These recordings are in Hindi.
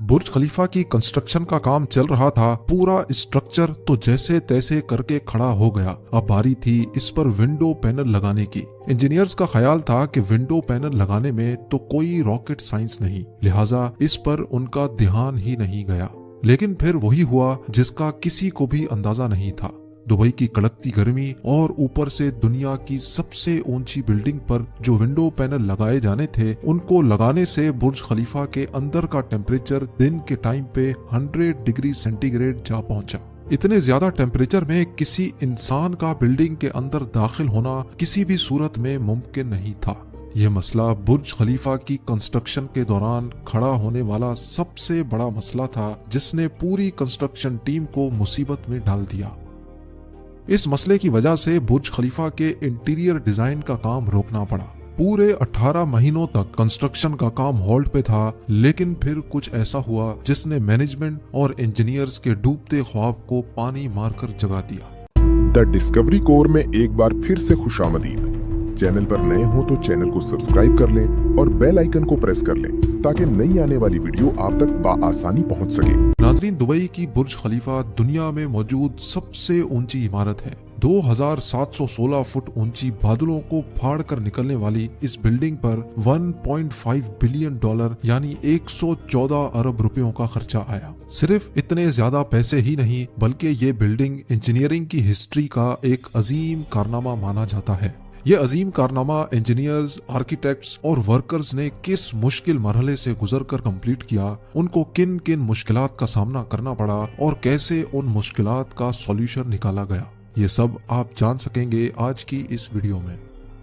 बुर्ज खलीफा की कंस्ट्रक्शन का काम चल रहा था। पूरा स्ट्रक्चर तो जैसे तैसे करके खड़ा हो गया। अब बारी थी इस पर विंडो पैनल लगाने की। इंजीनियर्स का ख्याल था कि विंडो पैनल लगाने में तो कोई रॉकेट साइंस नहीं, लिहाजा इस पर उनका ध्यान ही नहीं गया। लेकिन फिर वही हुआ जिसका किसी को भी अंदाजा नहीं था। दुबई की कड़कती गर्मी और ऊपर से दुनिया की सबसे ऊंची बिल्डिंग पर जो विंडो पैनल लगाए जाने थे, उनको लगाने से बुर्ज खलीफा के अंदर का टेम्परेचर दिन के टाइम पे 100 डिग्री सेंटीग्रेड जा पहुंचा। इतने ज्यादा टेम्परेचर में किसी इंसान का बिल्डिंग के अंदर दाखिल होना किसी भी सूरत में मुमकिन नहीं था। यह मसला बुर्ज खलीफा की कंस्ट्रक्शन के दौरान खड़ा होने वाला सबसे बड़ा मसला था, जिसने पूरी कंस्ट्रक्शन टीम को मुसीबत में डाल दिया। इस मसले की वजह से बुर्ज खलीफा के इंटीरियर डिजाइन का काम रोकना पड़ा। पूरे 18 महीनों तक कंस्ट्रक्शन का काम होल्ड पे था, लेकिन फिर कुछ ऐसा हुआ जिसने मैनेजमेंट और इंजीनियर्स के डूबते ख्वाब को पानी मारकर जगा दिया। द डिस्कवरी कोर में एक बार फिर से खुशामदीद। चैनल पर नए हो तो चैनल को सब्सक्राइब कर लें और बेल आइकन को प्रेस कर लें ताकि नई आने वाली वीडियो आप तक बआसानी पहुंच सके। नाजरीन, दुबई की बुर्ज खलीफा दुनिया में मौजूद सबसे ऊंची इमारत है। 2716 फुट ऊंची बादलों को फाड़ कर निकलने वाली इस बिल्डिंग पर $1.5 बिलियन यानी 114 अरब रुपयों का खर्चा आया। सिर्फ इतने ज्यादा पैसे ही नहीं, बल्कि ये बिल्डिंग इंजीनियरिंग की हिस्ट्री का एक अजीम कारनामा माना जाता है। ये अजीम कारनामा इंजीनियर्स, आर्किटेक्ट्स और वर्कर्स ने किस मुश्किल मरहले से गुजरकर कंप्लीट किया, उनको किन किन मुश्किलात का सामना करना पड़ा और कैसे उन मुश्किलात का सॉल्यूशन निकाला गया, ये सब आप जान सकेंगे आज की इस वीडियो में।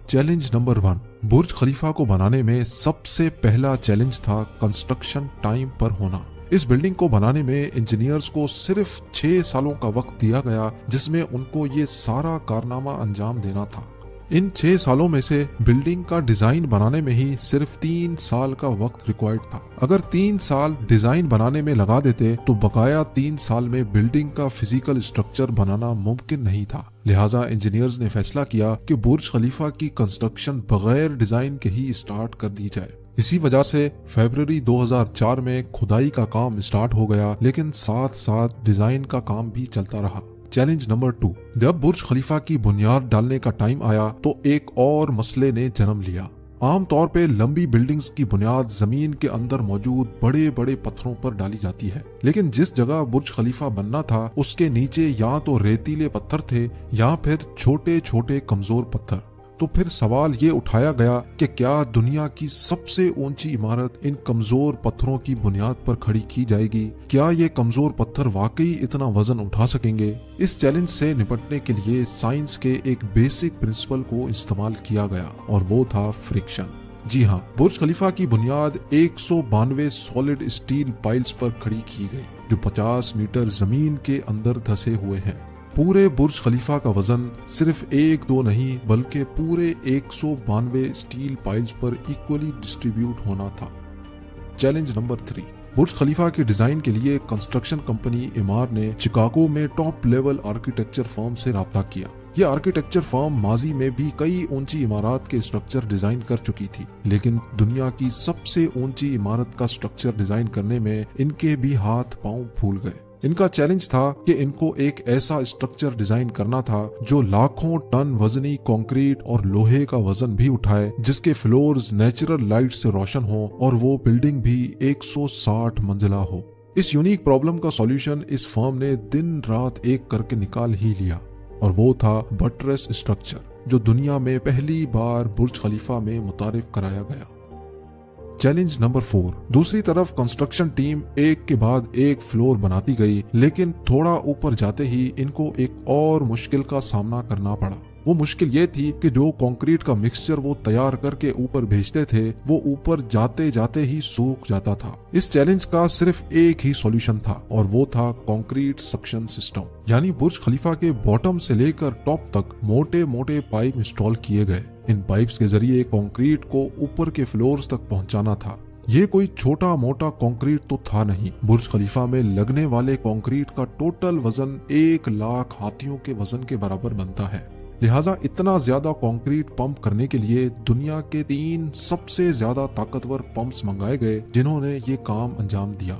चैलेंज नंबर 1, बुर्ज खलीफा को बनाने में सबसे पहला चैलेंज था कंस्ट्रक्शन टाइम पर होना। इस बिल्डिंग को बनाने में इंजीनियर्स को सिर्फ 6 सालों का वक्त दिया गया, जिसमें उनको ये सारा कारनामा अंजाम देना था। इन 6 सालों में से बिल्डिंग का डिजाइन बनाने में ही सिर्फ 3 साल का वक्त रिक्वायर्ड था। अगर 3 साल डिजाइन बनाने में लगा देते तो बकाया 3 साल में बिल्डिंग का फिजिकल स्ट्रक्चर बनाना मुमकिन नहीं था। लिहाजा इंजीनियर्स ने फैसला किया कि बुर्ज खलीफा की कंस्ट्रक्शन बगैर डिजाइन के ही स्टार्ट कर दी जाए। इसी वजह से फरवरी 2004 में खुदाई का काम स्टार्ट हो गया, लेकिन साथ साथ डिजाइन का काम भी चलता रहा। चैलेंज नंबर 2, जब बुर्ज खलीफा की बुनियाद डालने का टाइम आया तो एक और मसले ने जन्म लिया। आमतौर पे लंबी बिल्डिंग्स की बुनियाद जमीन के अंदर मौजूद बड़े बड़े पत्थरों पर डाली जाती है, लेकिन जिस जगह बुर्ज खलीफा बनना था उसके नीचे या तो रेतीले पत्थर थे या फिर छोटे छोटे कमजोर पत्थर। तो फिर सवाल ये उठाया गया कि क्या दुनिया की सबसे ऊंची इमारत इन कमजोर पत्थरों की बुनियाद पर खड़ी की जाएगी? क्या ये कमजोर पत्थर वाकई इतना वजन उठा सकेंगे? इस चैलेंज से निपटने के लिए साइंस के एक बेसिक प्रिंसिपल को इस्तेमाल किया गया और वो था फ्रिक्शन। जी हाँ, बुर्ज खलीफा की बुनियाद 192 सॉलिड स्टील पाइल्स पर खड़ी की गई, जो 50 मीटर जमीन के अंदर धसे हुए हैं। पूरे बुर्ज खलीफा का वजन सिर्फ 1-2 नहीं, बल्कि पूरे 192 स्टील पाइल्स पर इक्वली डिस्ट्रीब्यूट होना था। चैलेंज नंबर 3, बुर्ज खलीफा के डिजाइन के लिए कंस्ट्रक्शन कंपनी इमार ने शिकागो में टॉप लेवल आर्किटेक्चर फर्म से राब्ता किया। यह आर्किटेक्चर फर्म माजी में भी कई ऊंची इमारत के स्ट्रक्चर डिजाइन कर चुकी थी, लेकिन दुनिया की सबसे ऊंची इमारत का स्ट्रक्चर डिजाइन करने में इनके भी हाथ पांव फूल गए। इनका चैलेंज था कि इनको एक ऐसा स्ट्रक्चर डिजाइन करना था जो लाखों टन वजनी कंक्रीट और लोहे का वजन भी उठाए, जिसके फ्लोर्स नेचुरल लाइट से रोशन हो और वो बिल्डिंग भी 160 मंजिला हो। इस यूनिक प्रॉब्लम का सॉल्यूशन इस फर्म ने दिन रात एक करके निकाल ही लिया, और वो था बटरेस स्ट्रक्चर, जो दुनिया में पहली बार बुर्ज खलीफा में मुतारिफ कराया गया। चैलेंज नंबर 4, दूसरी तरफ कंस्ट्रक्शन टीम एक के बाद एक फ्लोर बनाती गई, लेकिन थोड़ा ऊपर जाते ही इनको एक और मुश्किल का सामना करना पड़ा। वो मुश्किल ये थी कि जो कंक्रीट का मिक्सचर वो तैयार करके ऊपर भेजते थे, वो ऊपर जाते जाते ही सूख जाता था। इस चैलेंज का सिर्फ एक ही सॉल्यूशन था, और वो था कंक्रीट सक्शन सिस्टम। यानी बुर्ज खलीफा के बॉटम से लेकर टॉप तक मोटे मोटे पाइप इंस्टॉल किए गए। इन पाइप्स के जरिए कंक्रीट को ऊपर के फ्लोर्स तक पहुंचाना था। ये कोई छोटा मोटा कंक्रीट तो था नहीं। बुर्ज खलीफा में लगने वाले कंक्रीट का टोटल वजन 1 लाख हाथियों के वजन के बराबर बनता है। लिहाजा इतना ज्यादा कंक्रीट पंप करने के लिए दुनिया के 3 सबसे ज्यादा ताकतवर पंप्स मंगाए गए, जिन्होंने ये काम अंजाम दिया।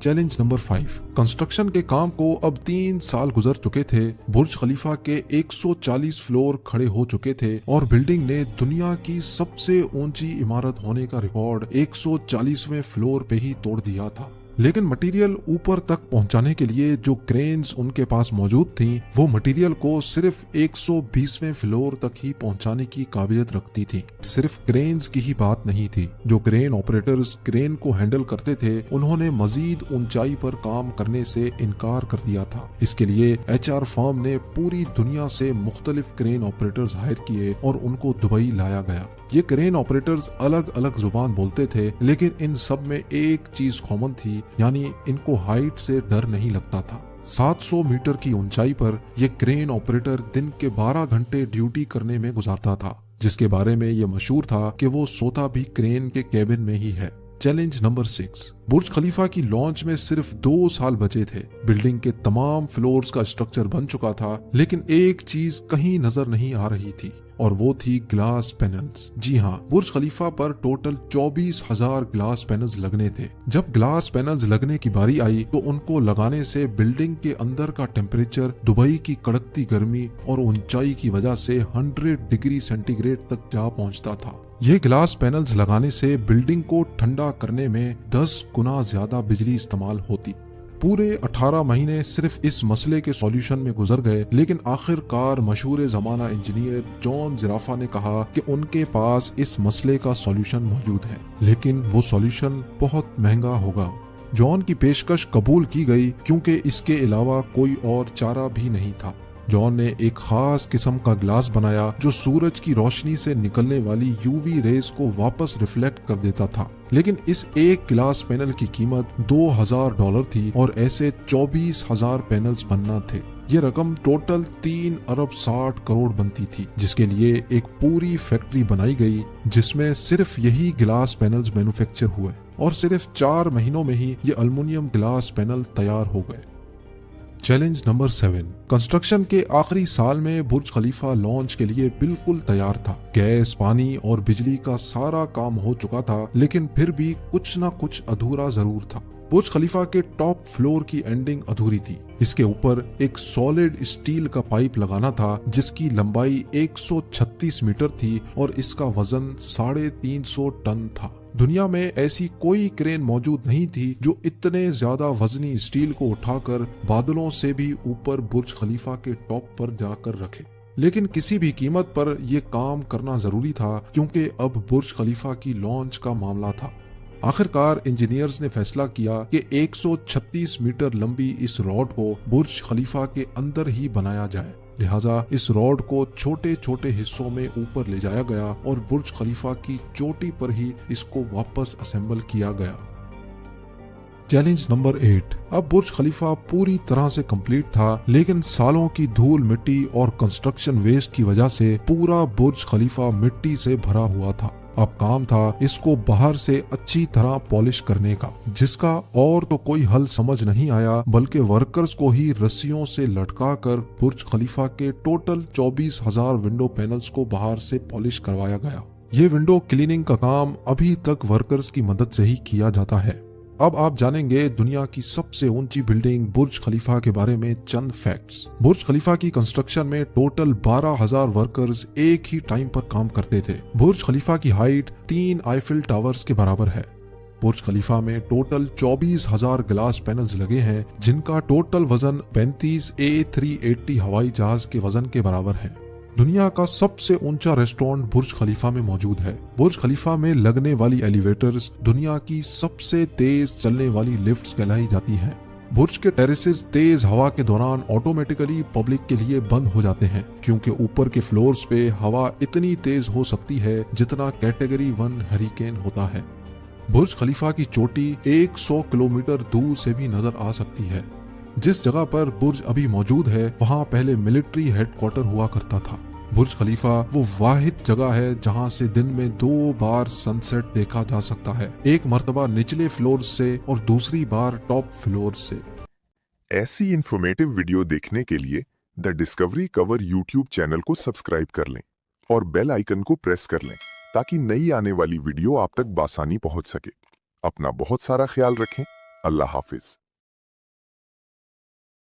Challenge number 5। कंस्ट्रक्शन के काम को अब 3 साल गुजर चुके थे। बुर्ज खलीफा के 140 फ्लोर खड़े हो चुके थे और बिल्डिंग ने दुनिया की सबसे ऊंची इमारत होने का रिकॉर्ड 140वें फ्लोर पे ही तोड़ दिया था। लेकिन मटेरियल ऊपर तक पहुंचाने के लिए जो क्रेन्स उनके पास मौजूद थीं, वो मटेरियल को सिर्फ 120वें फ्लोर तक ही पहुंचाने की काबिलियत रखती थी। सिर्फ क्रेन्स की ही बात नहीं थी। जो क्रेन ऑपरेटर्स क्रेन को हैंडल करते थे, उन्होंने मजीद ऊंचाई पर काम करने से इनकार कर दिया था। इसके लिए HR फर्म ने पूरी दुनिया से मुख्तलिफ क्रेन ऑपरेटर्स हायर किए और उनको दुबई लाया गया। ये क्रेन ऑपरेटर्स अलग अलग जुबान बोलते थे, लेकिन इन सब में एक चीज कॉमन थी, यानी इनको हाइट से डर नहीं लगता था। 700 मीटर की ऊंचाई पर यह क्रेन ऑपरेटर दिन के 12 घंटे ड्यूटी करने में गुजारता था, जिसके बारे में ये मशहूर था कि वो सोता भी क्रेन के केबिन में ही है। Challenge number 6। बुर्ज खलीफा की लॉन्च में सिर्फ 2 साल बचे थे। बिल्डिंग के तमाम फ्लोर्स का स्ट्रक्चर बन चुका था, लेकिन एक चीज कहीं नजर नहीं आ रही थी और वो थी ग्लास पैनल्स। जी हाँ, बुर्ज खलीफा पर टोटल 24,000 ग्लास पैनल्स लगने थे। जब ग्लास पैनल्स लगने की बारी आई तो उनको लगाने से बिल्डिंग के अंदर का टेम्परेचर दुबई की कड़कती गर्मी और ऊंचाई की वजह से 100 डिग्री सेंटीग्रेड तक जा पहुंचता था। ये ग्लास पैनल्स लगाने से बिल्डिंग को ठंडा करने में 10 गुना ज्यादा बिजली इस्तेमाल होती। पूरे 18 महीने सिर्फ इस मसले के सॉल्यूशन में गुजर गए, लेकिन आखिरकार मशहूर जमाना इंजीनियर जॉन ज़राफा ने कहा कि उनके पास इस मसले का सॉल्यूशन मौजूद है, लेकिन वो सॉल्यूशन बहुत महंगा होगा। जॉन की पेशकश कबूल की गई क्योंकि इसके अलावा कोई और चारा भी नहीं था। जॉन ने एक खास किस्म का ग्लास बनाया जो सूरज की रोशनी से निकलने वाली UV रेज को वापस रिफ्लेक्ट कर देता था। लेकिन इस एक ग्लास पैनल की कीमत $2,000 थी और ऐसे 24,000 पैनल्स बनना थे। ये रकम टोटल 3 अरब 60 करोड़ बनती थी, जिसके लिए एक पूरी फैक्ट्री बनाई गई जिसमें सिर्फ यही ग्लास पैनल्स मैन्युफैक्चर हुए और सिर्फ 4 महीनों में ही ये अल्युमिनियम ग्लास पैनल तैयार हो गए। Challenge number 7। कंस्ट्रक्शन के आखिरी साल में बुर्ज खलीफा लॉन्च के लिए बिल्कुल तैयार था। गैस, पानी और बिजली का सारा काम हो चुका था, लेकिन फिर भी कुछ ना कुछ अधूरा जरूर था। बुर्ज खलीफा के टॉप फ्लोर की एंडिंग अधूरी थी। इसके ऊपर एक सॉलिड स्टील का पाइप लगाना था जिसकी लंबाई 136 मीटर थी और इसका वजन 350 टन था। दुनिया में ऐसी कोई क्रेन मौजूद नहीं थी जो इतने ज्यादा वजनी स्टील को उठाकर बादलों से भी ऊपर बुर्ज खलीफा के टॉप पर जाकर रखे। लेकिन किसी भी कीमत पर यह काम करना जरूरी था क्योंकि अब बुर्ज खलीफा की लॉन्च का मामला था। आखिरकार इंजीनियर्स ने फैसला किया कि 136 मीटर लंबी इस रॉड को बुर्ज खलीफा के अंदर ही बनाया जाए। लिहाजा इस रॉड को छोटे छोटे हिस्सों में ऊपर ले जाया गया और बुर्ज खलीफा की चोटी पर ही इसको वापस असेंबल किया गया। Challenge number 8। अब बुर्ज खलीफा पूरी तरह से कंप्लीट था, लेकिन सालों की धूल मिट्टी और कंस्ट्रक्शन वेस्ट की वजह से पूरा बुर्ज खलीफा मिट्टी से भरा हुआ था। अब काम था इसको बाहर से अच्छी तरह पॉलिश करने का, जिसका और तो कोई हल समझ नहीं आया, बल्कि वर्कर्स को ही रस्सियों से लटका कर बुर्ज खलीफा के टोटल 24,000 विंडो पैनल्स को बाहर से पॉलिश करवाया गया। ये विंडो क्लीनिंग का काम अभी तक वर्कर्स की मदद से ही किया जाता है। अब आप जानेंगे दुनिया की सबसे ऊंची बिल्डिंग बुर्ज खलीफा के बारे में चंद फैक्ट्स। बुर्ज खलीफा की कंस्ट्रक्शन में टोटल 12,000 वर्कर्स एक ही टाइम पर काम करते थे। बुर्ज खलीफा की हाइट 3 आईफिल टावर्स के बराबर है। बुर्ज खलीफा में टोटल 24,000 ग्लास पैनल्स लगे हैं, जिनका टोटल वजन 35 A380 हवाई जहाज के वजन के बराबर है। दुनिया का सबसे ऊंचा रेस्टोरेंट बुर्ज खलीफा में मौजूद है। बुर्ज खलीफा में लगने वाली एलिवेटर्स दुनिया की सबसे तेज चलने वाली लिफ्ट्स कहलाई जाती हैं। बुर्ज के टेरेसेस तेज हवा के दौरान ऑटोमेटिकली पब्लिक के लिए बंद हो जाते हैं, क्योंकि ऊपर के फ्लोर्स पे हवा इतनी तेज हो सकती है जितना कैटेगरी 1 हरिकेन होता है। बुर्ज खलीफा की चोटी 100 किलोमीटर दूर से भी नजर आ सकती है। जिस जगह पर बुर्ज अभी मौजूद है वहाँ पहले मिलिट्री हेडक्वार्टर हुआ करता था। बुर्ज खलीफा वो वाहिद जगह है जहाँ से दिन में 2 बार सनसेट देखा जा सकता है, एक मर्तबा निचले फ्लोर से और दूसरी बार टॉप फ्लोर से। ऐसी इंफॉर्मेटिव वीडियो देखने के लिए the discovery cover YouTube channel को सब्सक्राइब कर लें और बेल आइकन को प्रेस कर लें ताकि नई आने वाली वीडियो आप तक बासानी पहुंच सके। अपना बहुत सारा ख्याल रखें। अल्लाह हाफिज।